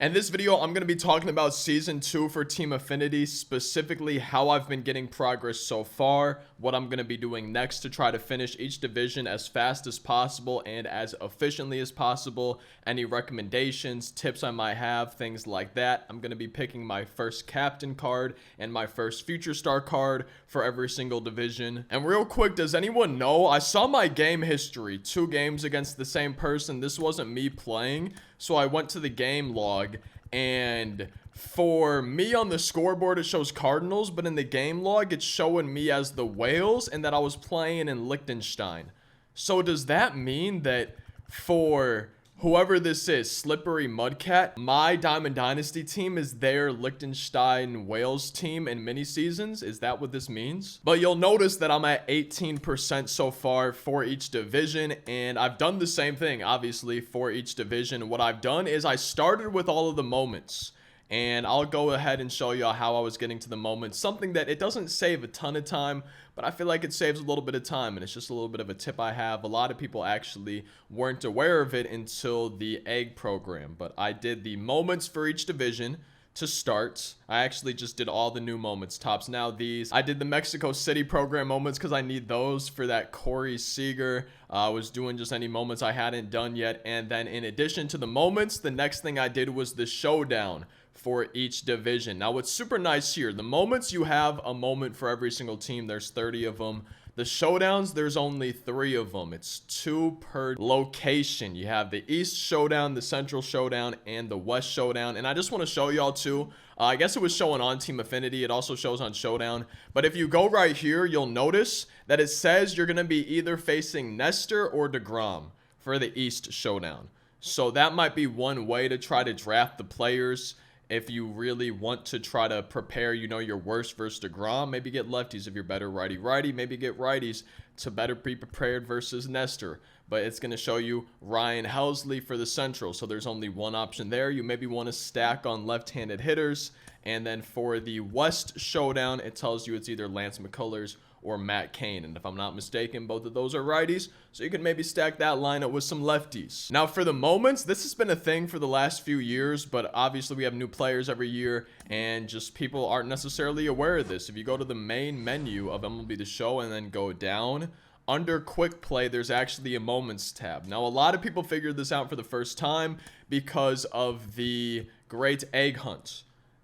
In this video, I'm going to be talking about Season 2 for Team Affinity, specifically how I've been getting progress so far, what I'm going to be doing next to try to finish each division as fast as possible and as efficiently as possible, any recommendations, tips I might have, things like that. I'm going to be picking my first captain card and my first future star card for every single division. And real quick, does anyone know? I saw my game history, 2 games against the same person. This wasn't me playing. So I went to the game log, and for me on the scoreboard, it shows Cardinals, but in the game log, it's showing me as the Whales and that I was playing in Liechtenstein. So does that mean that for whoever this is, Slippery Mudcat, my Diamond Dynasty team is their Liechtenstein Wales team in mini seasons? Is that what this means? But you'll notice that I'm at 18% so far for each division, and I've done the same thing, obviously, for each division. What I've done is I started with all of the moments. And I'll go ahead and show you how I was getting to the moments. Something that it doesn't save a ton of time, but I feel like it saves a little bit of time. And it's just a little bit of a tip I have. A lot of people actually weren't aware of it until the egg program. But I did the moments for each division to start. I actually just did all the new moments tops. Now these, I did the Mexico City program moments because I need those for that Corey Seager. I was doing just any moments I hadn't done yet. And then in addition to the moments, the next thing I did was the showdown for each division. Now what's super nice here, the moments, you have a moment for every single team. There's 30 of them. The showdowns, there's only 3 of them. It's 2 per location. You have the East Showdown, the Central Showdown, and the West Showdown. And I just want to show y'all too. I guess it was showing on Team Affinity. It also shows on Showdown. But if you go right here, you'll notice that it says you're going to be either facing Nestor or DeGrom for the East Showdown. So that might be one way to try to draft the players. If you really want to try to prepare, your worst versus DeGrom, maybe get lefties if you're better righty-righty. Maybe get righties to better be prepared versus Nestor. But it's going to show you Ryan Helsley for the Central. So there's only one option there. You maybe want to stack on left-handed hitters. And then for the West Showdown, it tells you it's either Lance McCullers or Matt Cain. And if I'm not mistaken, both of those are righties. So you can maybe stack that lineup with some lefties. Now for the moments, this has been a thing for the last few years, but obviously we have new players every year and just people aren't necessarily aware of this. If you go to the main menu of MLB The Show and then go down, under quick play, there's actually a moments tab. Now, a lot of people figured this out for the first time because of the great egg hunt.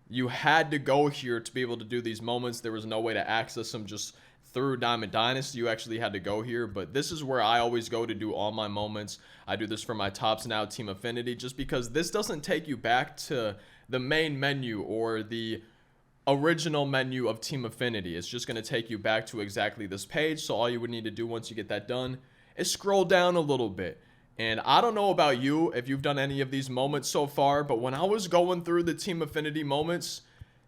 You had to go here to be able to do these moments. There was no way to access them just through Diamond Dynasty. You actually had to go here, but this is where I always go to do all my moments. I do this for my tops now, Team Affinity, just because this doesn't take you back to the main menu or the original menu of Team Affinity. It's just going to take you back to exactly this page. So all you would need to do once you get that done is scroll down a little bit. And I don't know about you if you've done any of these moments so far, but when I was going through the Team Affinity moments,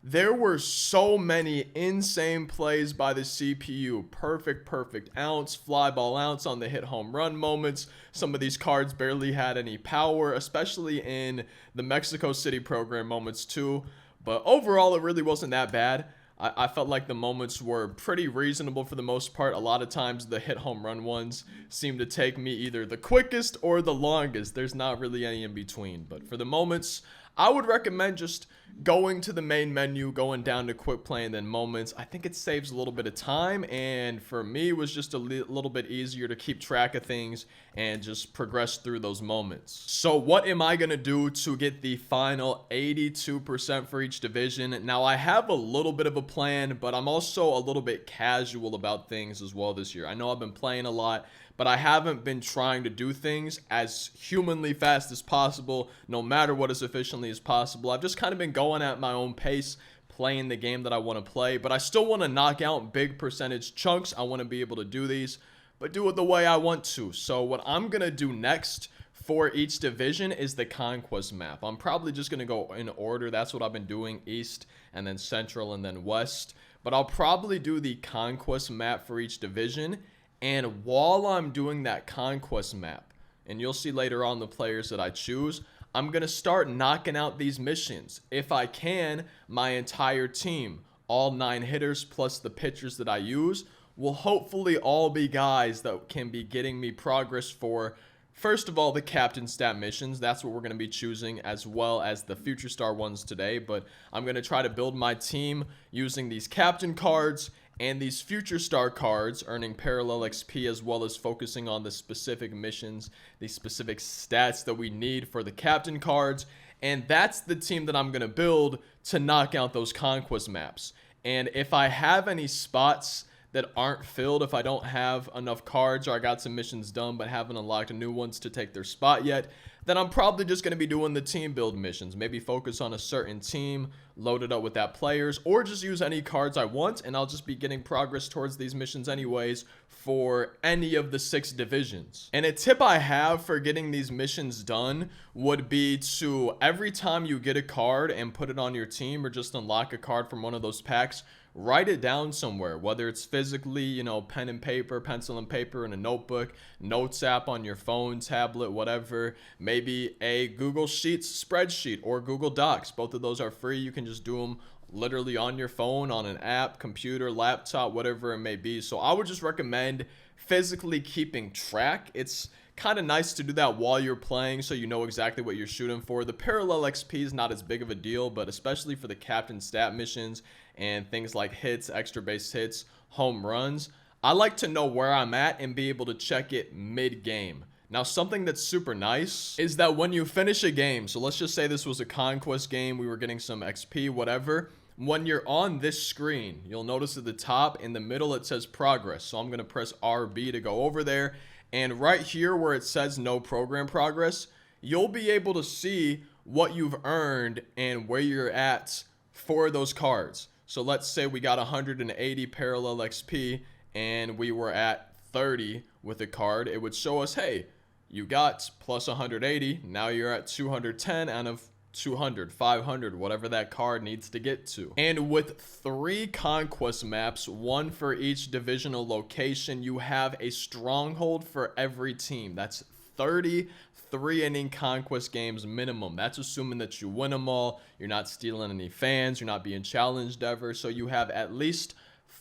there were so many insane plays by the CPU. Perfect ounce, fly ball ounce on the hit home run moments. Some of these cards barely had any power, especially in the Mexico City program moments too. But overall, it really wasn't that bad. I felt like the moments were pretty reasonable for the most part. A lot of times the hit home run ones seem to take me either the quickest or the longest. There's not really any in between. But for the moments, I would recommend just going to the main menu, going down to quick play and then moments. I think it saves a little bit of time, and for me it was just a little bit easier to keep track of things and just progress through those moments. So what am I going to do to get the final 82% for each division? Now I have a little bit of a plan, but I'm also a little bit casual about things as well this year. I know I've been playing a lot, but I haven't been trying to do things as humanly fast as possible, no matter what, as efficiently as possible. I've just kind of been going at my own pace, playing the game that I want to play, but I still want to knock out big percentage chunks. I want to be able to do these, but do it the way I want to. So what I'm going to do next for each division is the Conquest map. I'm probably just going to go in order. That's what I've been doing, East and then Central and then West. But I'll probably do the Conquest map for each division. And while I'm doing that Conquest map, and you'll see later on the players that I choose, I'm going to start knocking out these missions. If I can, my entire team, all 9 hitters plus the pitchers that I use, will hopefully all be guys that can be getting me progress for First of all, the captain stat missions, that's what we're going to be choosing, as well as the future star ones today. But I'm going to try to build my team using these captain cards and these future star cards, earning parallel XP, as well as focusing on the specific missions, the specific stats that we need for the captain cards. And that's the team that I'm going to build to knock out those conquest maps. And if I have any spots that aren't filled, if I don't have enough cards, or I got some missions done but haven't unlocked new ones to take their spot yet, then I'm probably just going to be doing the team build missions. Maybe focus on a certain team, load it up with that players, or just use any cards I want, and I'll just be getting progress towards these missions anyways for any of the 6 divisions. And a tip I have for getting these missions done would be to, every time you get a card and put it on your team, or just unlock a card from one of those packs, write it down somewhere, whether it's physically, you know, pen and paper, pencil and paper in a notebook, notes app on your phone, tablet, whatever, maybe a Google Sheets spreadsheet or Google Docs. Both of those are free. You can just do them literally on your phone, on an app, computer, laptop, whatever it may be. So I would just recommend physically keeping track. It's kind of nice to do that while you're playing, so you know exactly what you're shooting for. The parallel XP is not as big of a deal, but especially for the captain stat missions and things like hits, extra base hits, home runs, I like to know where I'm at and be able to check it mid-game. Now, something that's super nice is that when you finish a game, so let's just say this was a conquest game, we were getting some XP, whatever, when you're on this screen, you'll notice at the top in the middle it says progress. So I'm going to press RB to go over there, and right here where it says no program progress, you'll be able to see what you've earned and where you're at for those cards. So let's say we got 180 parallel XP and we were at 30 with a card. It would show us, hey, you got plus 180. Now you're at 210 out of 200, 500, whatever that card needs to get to. And with 3 conquest maps, 1 for each divisional location, you have a stronghold for every team. That's 30 3-inning conquest games minimum. That's assuming that you win them all, you're not stealing any fans, you're not being challenged ever. So you have at least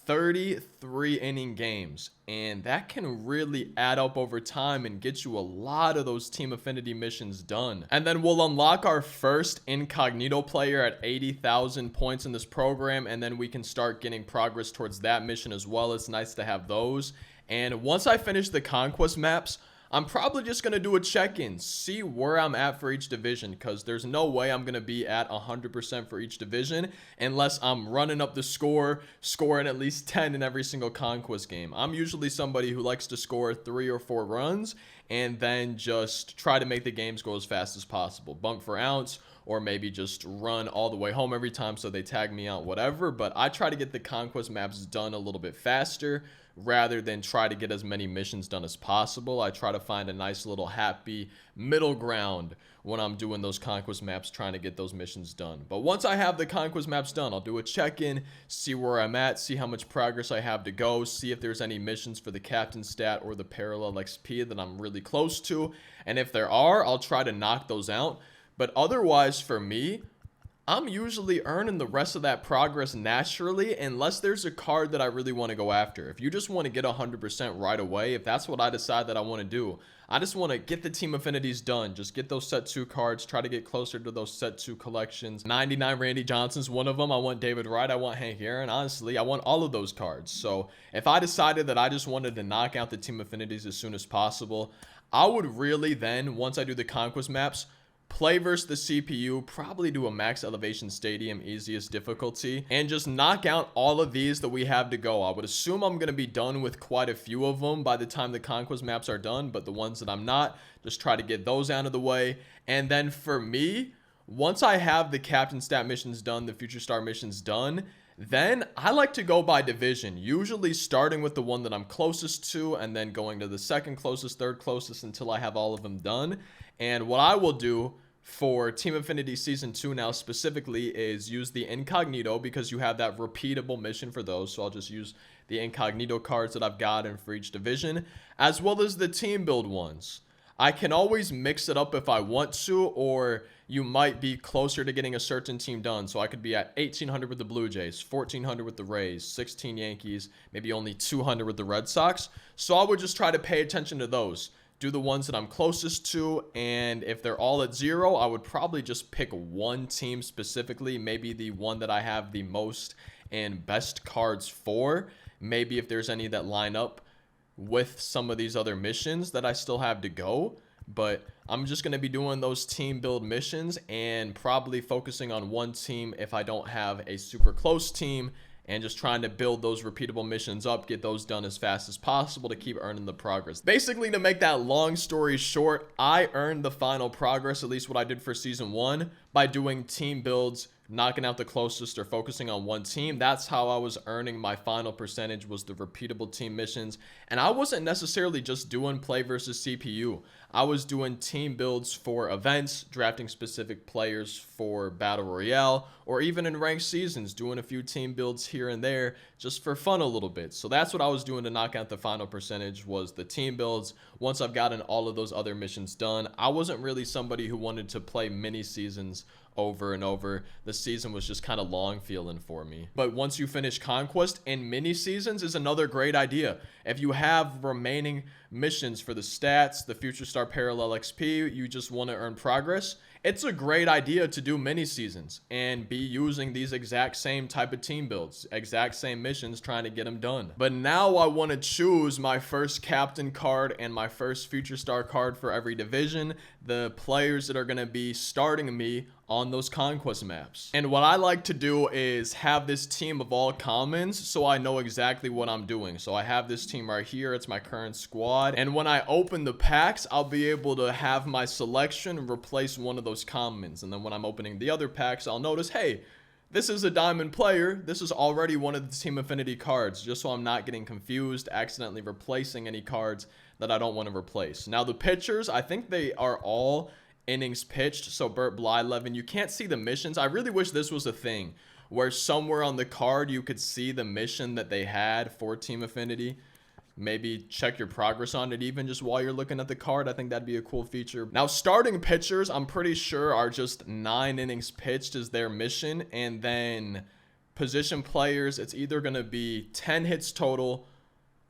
30 3-inning games, and that can really add up over time and get you a lot of those team affinity missions done. And then we'll unlock our first incognito player at 80,000 points in this program, and then we can start getting progress towards that mission as well. It's nice to have those. And once I finish the conquest maps, I'm probably just going to do a check-in, see where I'm at for each division, because there's no way I'm going to be at 100% for each division unless I'm running up the score, scoring at least 10 in every single conquest game. I'm usually somebody who likes to score 3 or 4 runs and then just try to make the games go as fast as possible. Bunk for ounce, or maybe just run all the way home every time so they tag me out, whatever. But I try to get the conquest maps done a little bit faster rather than try to get as many missions done as possible. I try to find a nice little happy middle ground when I'm doing those conquest maps, trying to get those missions done. But once I have the conquest maps done, I'll do a check-in, see where I'm at, see how much progress I have to go, see if there's any missions for the captain stat or the parallel XP that I'm really close to. And if there are, I'll try to knock those out. But otherwise, for me, I'm usually earning the rest of that progress naturally, unless there's a card that I really want to go after. If you just want to get 100% right away, if that's what I decide that I want to do, I just want to get the team affinities done. Just get those set 2 cards, try to get closer to those set 2 collections. 99 Randy Johnson's one of them. I want David Wright. I want Hank Aaron. Honestly, I want all of those cards. So if I decided that I just wanted to knock out the team affinities as soon as possible, I would really then, once I do the conquest maps, play versus the CPU, probably do a max elevation stadium, easiest difficulty, and just knock out all of these that we have to go. I would assume I'm going to be done with quite a few of them by the time the conquest maps are done, but the ones that I'm not, just try to get those out of the way. And then for me, once I have the captain stat missions done, the future star missions done, then I like to go by division, usually starting with the one that I'm closest to and then going to the second closest, third closest until I have all of them done. And what I will do for Team Affinity Season 2 now specifically is use the Incognito, because you have that repeatable mission for those. So I'll just use the Incognito cards that I've gotten for each division, as well as the team build ones. I can always mix it up if I want to, or you might be closer to getting a certain team done. So I could be at 1,800 with the Blue Jays, 1,400 with the Rays, 16 Yankees, maybe only 200 with the Red Sox. So I would just try to pay attention to those. do the ones that I'm closest to, and if they're all at 0, I would probably just pick one team specifically, maybe the one that I have the most and best cards for. Maybe if there's any that line up with some of these other missions that I still have to go. But I'm just going to be doing those team build missions and probably focusing on one team if I don't have a super close team, and just trying to build those repeatable missions up, get those done as fast as possible to keep earning the progress. Basically, to make that long story short, I earned the final progress, at least what I did for season 1, by doing team builds, knocking out the closest or focusing on one team. That's how I was earning my final percentage, was the repeatable team missions. And I wasn't necessarily just doing play versus CPU. I was doing team builds for events, drafting specific players for Battle Royale, or even in ranked seasons, doing a few team builds here and there just for fun a little bit. So that's what I was doing to knock out the final percentage, was the team builds. Once I've gotten all of those other missions done, I wasn't really somebody who wanted to play mini seasons over and over. The season was just kind of long feeling for me. But once you finish Conquest, and mini seasons is another great idea. If you have remaining missions for the stats, the Future Star Parallel XP, you just want to earn progress, it's a great idea to do mini seasons and be using these exact same type of team builds, exact same missions, trying to get them done. But now I want to choose my first captain card and my first Future Star card for every division, the players that are going to be starting me on those Conquest maps. And what I like to do is have this team of all commons, so I know exactly what I'm doing. So I have this team right here, it's my current squad, and when I open the packs, I'll be able to have my selection replace one of those commons. And then when I'm opening the other packs, I'll notice, hey, this is a diamond player, this is already one of the Team Affinity cards, just so I'm not getting confused, accidentally replacing any cards that I don't want to replace. Now the pitchers, I think they are all innings pitched. So Burt Blyleven, you can't see the missions. I really wish this was a thing where somewhere on the card you could see the mission that they had for Team Affinity. Maybe check your progress on it even just while you're looking at the card. I think that'd be a cool feature. Now starting pitchers, I'm pretty sure are just 9 innings pitched is their mission, and then position players, it's either going to be 10 hits total,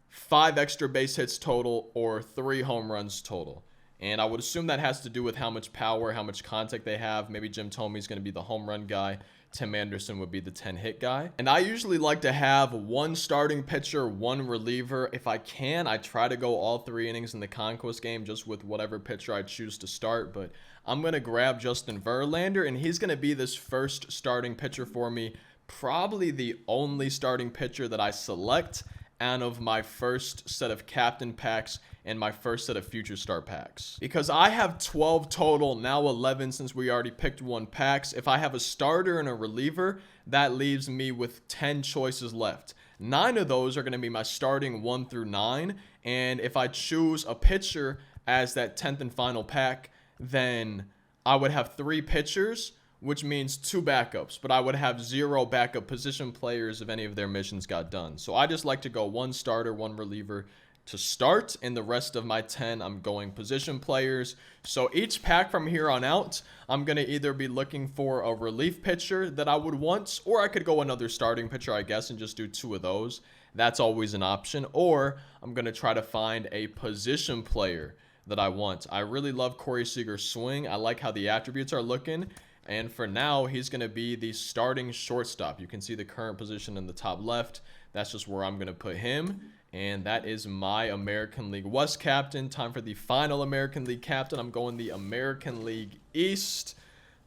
5 extra base hits total, or 3 home runs total. And I would assume that has to do with how much power, how much contact they have. Maybe Jim Tomey's going to be the home run guy. Tim Anderson would be the 10-hit guy. And I usually like to have 1 starting pitcher, 1 reliever. If I can, I try to go all 3 innings in the Conquest game just with whatever pitcher I choose to start. But I'm going to grab Justin Verlander, and he's going to be this first starting pitcher for me. Probably the only starting pitcher that I select out of my first set of captain packs and my first set of Future Star packs. Because I have 12 total, now 11 since we already picked 1 packs. If I have a starter and a reliever, that leaves me with 10 choices left. 9 of those are going to be my starting 1 through 9. And if I choose a pitcher as that 10th and final pack, then I would have 3 pitchers, which means 2 backups, but I would have 0 backup position players if any of their missions got done. So I just like to go 1 starter, 1 reliever to start, and the rest of my 10 I'm going position players. So each pack from here on out, I'm going to either be looking for a relief pitcher that I would want, or I could go another starting pitcher, I guess, and just do 2 of those. That's always an option. Or I'm going to try to find a position player that I want. I really love Corey Seager's swing. I like how the attributes are looking. And for now, he's going to be the starting shortstop. You can see the current position in the top left. That's just where I'm going to put him. And that is my American League West captain. Time for the final American League captain. I'm going the American League East.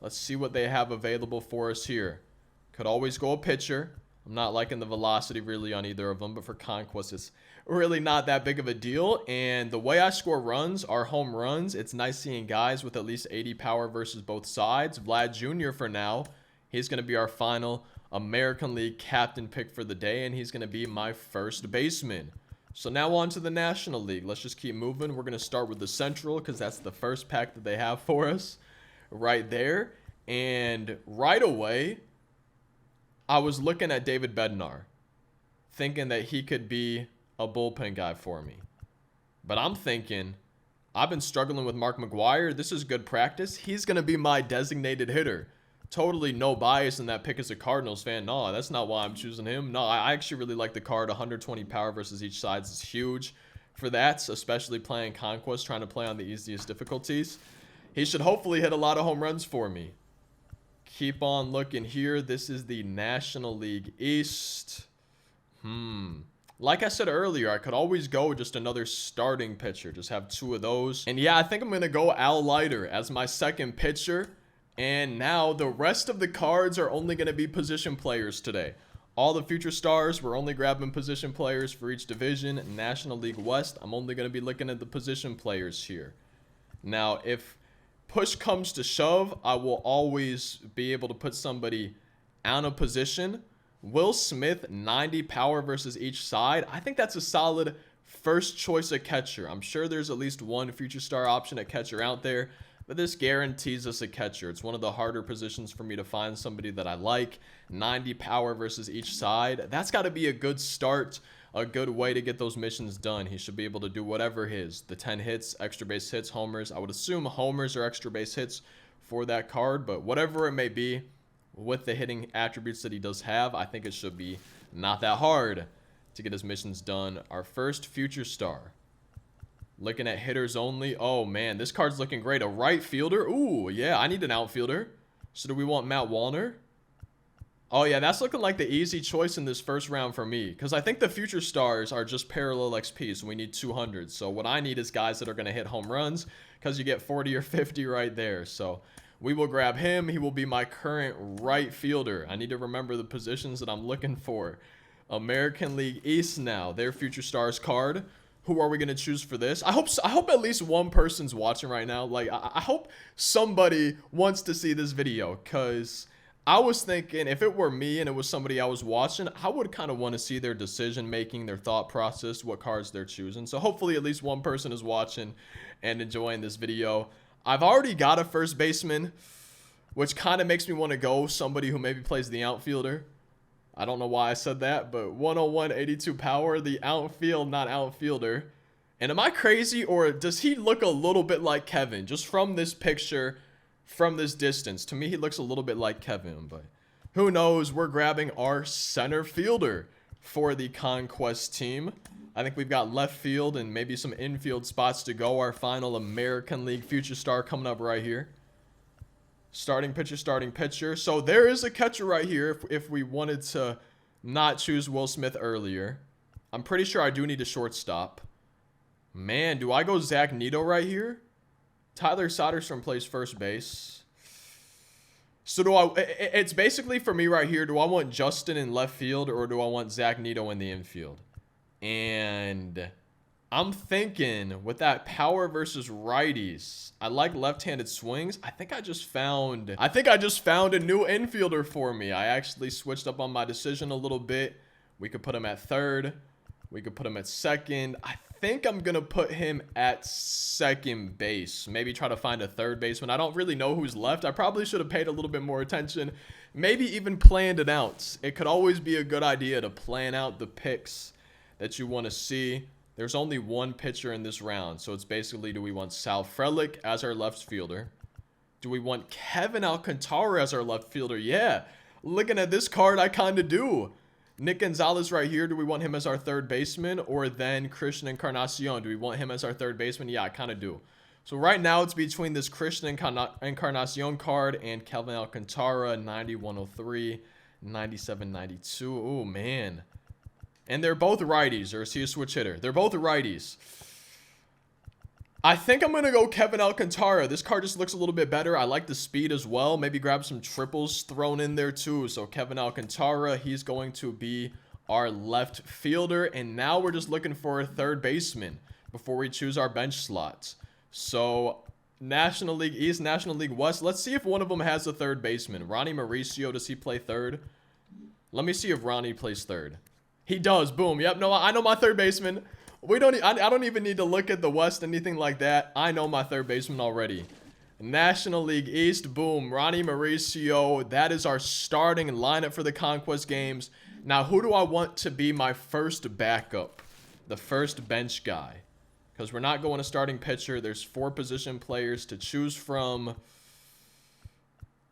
Let's see what they have available for us here. Could always go a pitcher. I'm not liking the velocity really on either of them, but for Conquest, it's really not that big of a deal. And the way I score runs are home runs. It's nice seeing guys with at least 80 power versus both sides. Vlad Jr. for now. He's going to be our final American League captain pick for the day, and he's going to be my first baseman. So now on to the National League. Let's just keep moving. We're going to start with the Central because that's the first pack that they have for us right there. And right away, I was looking at David Bednar, thinking that he could be a bullpen guy for me. But I'm thinking, I've been struggling with Mark McGwire. This is good practice. He's going to be my designated hitter. Totally no bias in that pick as a Cardinals fan. No, that's not why I'm choosing him. No, I actually really like the card. 120 power versus each side is huge. for that, especially playing Conquest, trying to play on the easiest difficulties. He should hopefully hit a lot of home runs for me. Keep on looking here. This is the National League East. Like I said earlier, I could always go with just another starting pitcher. Just have 2 of those. And yeah, I think I'm going to go Al Leiter as my second pitcher. And now the rest of the cards are only going to be position players today. All the future stars, we're only grabbing position players for each division. National League West, I'm only going to be looking at the position players here. Now, if push comes to shove, I will always be able to put somebody out of position. Will Smith, 90 power versus each side. I think that's a solid first choice of catcher. I'm sure there's at least one future star option at catcher out there, but this guarantees us a catcher. It's one of the harder positions for me to find somebody that I like. 90 power versus each side. That's got to be a good start, a good way to get those missions done. He should be able to do whatever his, the 10 hits, extra base hits, homers. I would assume homers or extra base hits for that card, but whatever it may be, with the hitting attributes that he does have, I think it should be not that hard to get his missions done. Our first future star. Looking at hitters only. Oh, man, this card's looking great. A right fielder. Ooh, yeah, I need an outfielder. So do we want Matt Wallner? Oh, yeah, that's looking like the easy choice in this first round for me. Because I think the future stars are just parallel XP, so we need 200. So what I need is guys that are going to hit home runs, because you get 40 or 50 right there. So we will grab him. He will be my current right fielder. I need to remember the positions that I'm looking for. American League East now. Their future stars card. Who are we going to choose for this? I hope at least one person's watching right now. Like, I hope somebody wants to see this video, because I was thinking if it were me and it was somebody I was watching, I would kind of want to see their decision making, their thought process, what cards they're choosing. So hopefully at least one person is watching and enjoying this video. I've already got a first baseman, which kind of makes me want to go somebody who maybe plays the outfielder. I don't know why I said that, but 101, 82 power, the outfield, not outfielder. And am I crazy, or does he look a little bit like Kevin? Just from this picture, from this distance. To me, he looks a little bit like Kevin, but who knows? We're grabbing our center fielder for the Conquest team. I think we've got left field and maybe some infield spots to go. Our final American League future star coming up right here. Starting pitcher, starting pitcher. So there is a catcher right here if we wanted to not choose Will Smith earlier. I'm pretty sure I do need a shortstop. Man, do I go Zach Neto right here? Tyler Soderstrom plays first base. So it's basically for me right here, do I want Justin in left field or do I want Zach Neto in the infield? And I'm thinking with that power versus righties, I like left-handed swings. I think I just found a new infielder for me. I actually switched up on my decision a little bit. We could put him at third. We could put him at second. I think I'm going to put him at second base. Maybe try to find a third baseman. I don't really know who's left. I probably should have paid a little bit more attention. Maybe even planned it out. It could always be a good idea to plan out the picks that you want to see. There's only one pitcher in this round. So it's basically, do we want Sal Frelick as our left fielder? Do we want Kevin Alcantara as our left fielder? Yeah. Looking at this card, I kind of do. Nick Gonzalez right here. Do we want him as our third baseman? Or then Christian Encarnacion? Do we want him as our third baseman? Yeah, I kind of do. So right now it's between this Christian Encarnacion card and Kelvin Alcantara, 90-103, 97-92. Oh, man. And they're both righties, or is he a switch hitter? They're both righties. I think I'm going to go Kevin Alcantara. This card just looks a little bit better. I like the speed as well. Maybe grab some triples thrown in there too. So Kevin Alcantara, he's going to be our left fielder. And now we're just looking for a third baseman before we choose our bench slots. So National League East, National League West. Let's see if one of them has a third baseman. Ronnie Mauricio, does he play third? Let me see if Ronnie plays third. He does. Boom. Yep. No, I know my third baseman. I don't even need to look at the West, anything like that. I know my third baseman already. National League East. Boom. Ronnie Mauricio. That is our starting lineup for the Conquest games. Now, who do I want to be my first backup? The first bench guy. Because we're not going to starting pitcher. There's 4 position players to choose from.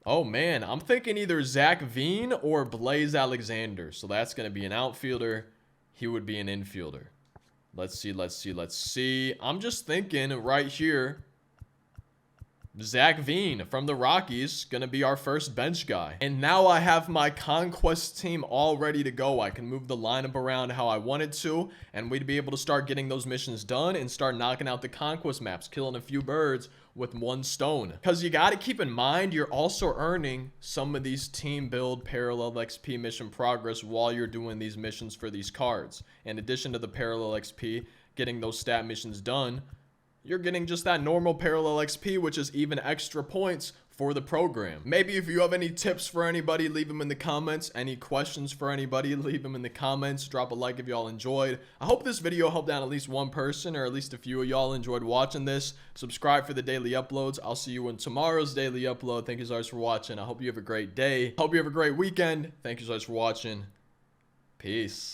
Oh, man. I'm thinking either Zach Veen or Blaze Alexander. So that's going to be an outfielder. He would be an infielder. Let's see. I'm just thinking right here. Zach Veen from the Rockies, gonna be our first bench guy. And now I have my Conquest team all ready to go. I can move the lineup around how I wanted to, and we'd be able to start getting those missions done and start knocking out the Conquest maps, killing a few birds with one stone. Because you got to keep in mind, you're also earning some of these team build parallel XP mission progress while you're doing these missions for these cards. In addition to the parallel XP, getting those stat missions done, you're getting just that normal parallel XP, which is even extra points for the program. Maybe if you have any tips for anybody, leave them in the comments. Any questions for anybody, leave them in the comments. Drop a like if y'all enjoyed. I hope this video helped out at least one person, or at least a few of y'all enjoyed watching this. Subscribe for the daily uploads. I'll see you in tomorrow's daily upload. Thank you guys for watching. I hope you have a great day. Hope you have a great weekend. Thank you guys for watching. Peace.